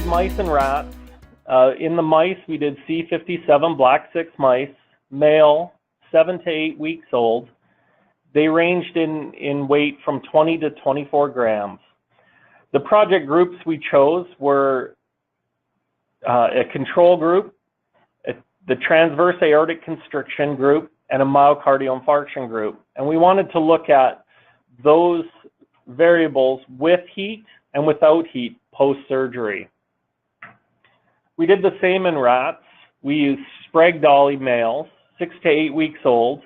studied mice and rats. In the mice, we did C57 black 6 mice, male, 7 to 8 weeks old. They ranged in weight from 20 to 24 grams. The project groups we chose were a control group, the transverse aortic constriction group, and a myocardial infarction group. And we wanted to look at those variables with heat and without heat post-surgery. We did the same in rats. We used Sprague Dawley males, 6 to 8 weeks old,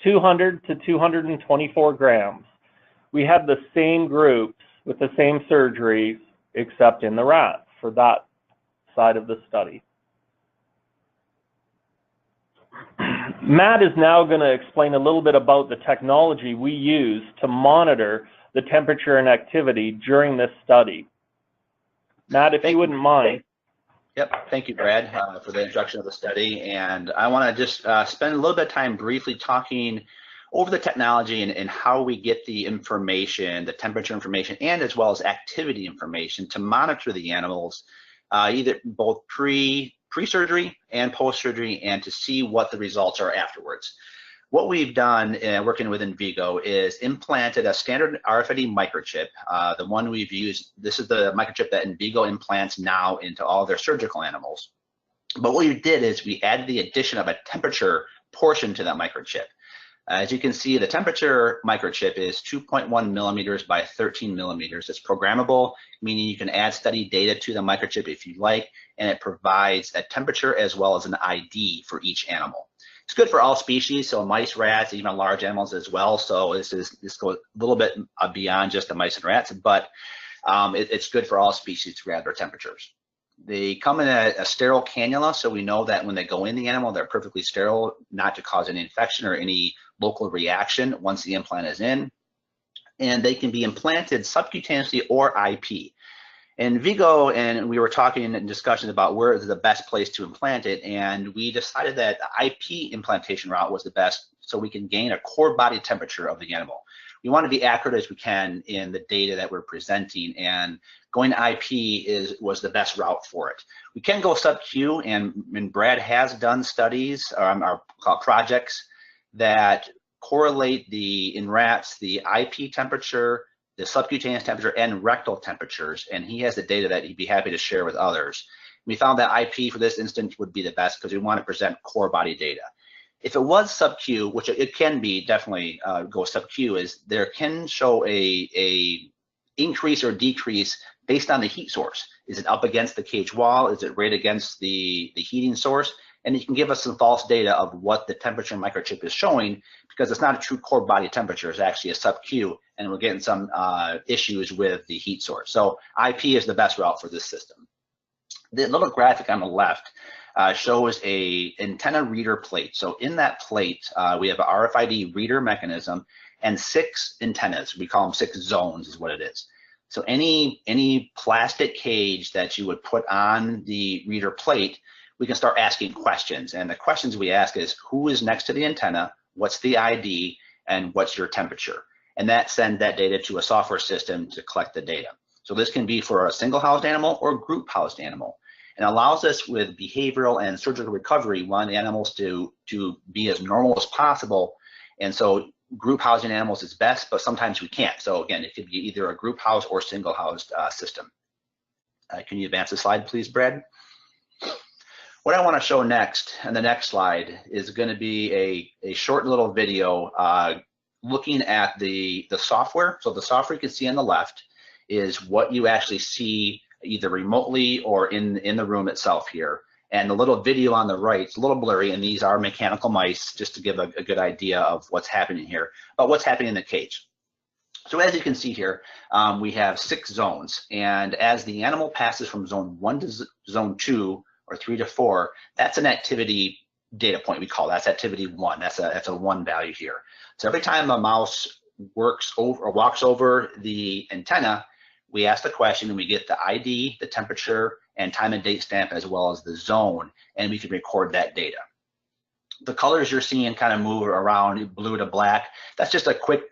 200 to 224 grams. We had the same groups with the same surgeries, except in the rats for that side of the study. Matt is now going to explain a little bit about the technology we use to monitor the temperature and activity during this study. Matt, if you wouldn't mind. Yep, thank you, Brad, for the introduction of the study. And I want to just spend a little bit of time briefly talking over the technology and how we get the information, the temperature information, and as well as activity information to monitor the animals, either both pre-surgery and post-surgery, and to see what the results are afterwards. What we've done working with Envigo is implanted a standard RFID microchip. The one we've used, this is the microchip that Envigo implants now into all their surgical animals. But what we did is we added the addition of a temperature portion to that microchip. As you can see, the temperature microchip is 2.1 millimeters by 13 millimeters. It's programmable, meaning you can add study data to the microchip if you like, and it provides a temperature as well as an ID for each animal. It's good for all species, so mice, rats, even large animals as well. So this goes a little bit beyond just the mice and rats, but it's good for all species to grab their temperatures. They come in a sterile cannula, so we know that when they go in the animal, they're perfectly sterile, not to cause any infection or any local reaction once the implant is in. And they can be implanted subcutaneously or IP. In Vigo, and we were talking in discussions about where is the best place to implant it, and we decided that the IP implantation route was the best, so we can gain a core body temperature of the animal. We want to be accurate as we can in the data that we're presenting, and going to IP was the best route for it. We can go sub-Q, and Brad has done studies, or called projects, that correlate in rats the IP temperature, the subcutaneous temperature, and rectal temperatures, and he has the data that he'd be happy to share with others. We found that IP for this instance would be the best because we want to present core body data. If it was sub-Q, which it can be, definitely go sub-Q, is there can show a increase or decrease based on the heat source. Is it up against the cage wall? Is it right against the heating source? And it can give us some false data of what the temperature microchip is showing, because it's not a true core body temperature, it's actually a sub-Q, and we're getting some issues with the heat source. So IP is the best route for this system. The little graphic on the left shows a antenna reader plate. So in that plate, we have an RFID reader mechanism and 6 antennas. We call them 6 zones is what it is. So any plastic cage that you would put on the reader plate, we can start asking questions. And the questions we ask is, who is next to the antenna, what's the ID, and what's your temperature? And that sends that data to a software system to collect the data. So this can be for a single housed animal or group housed animal. And allows us with behavioral and surgical recovery, we want the animals to be as normal as possible. And so group housing animals is best, but sometimes we can't. So again, it could be either a group house or single housed system. Can you advance the slide, please, Brad? What I want to show next, and the next slide, is going to be a short little video looking at the software. So the software you can see on the left is what you actually see either remotely or in the room itself here. And the little video on the right, it's a little blurry, and these are mechanical mice, just to give a good idea of what's happening here, but what's happening in the cage. So as you can see here, we have 6 zones, and as the animal passes from zone 1 to zone 2, or 3 to 4, that's an activity data point we call. That's activity 1. That's a 1 value here. So every time a mouse walks over the antenna, we ask the question and we get the ID, the temperature, and time and date stamp, as well as the zone, and we can record that data. The colors you're seeing kind of move around blue to black. That's just a quick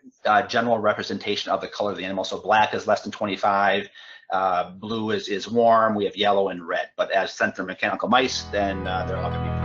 general representation of the color of the animal. So black is less than 25, blue is warm, we have yellow and red. But as central mechanical mice, then they're all going to be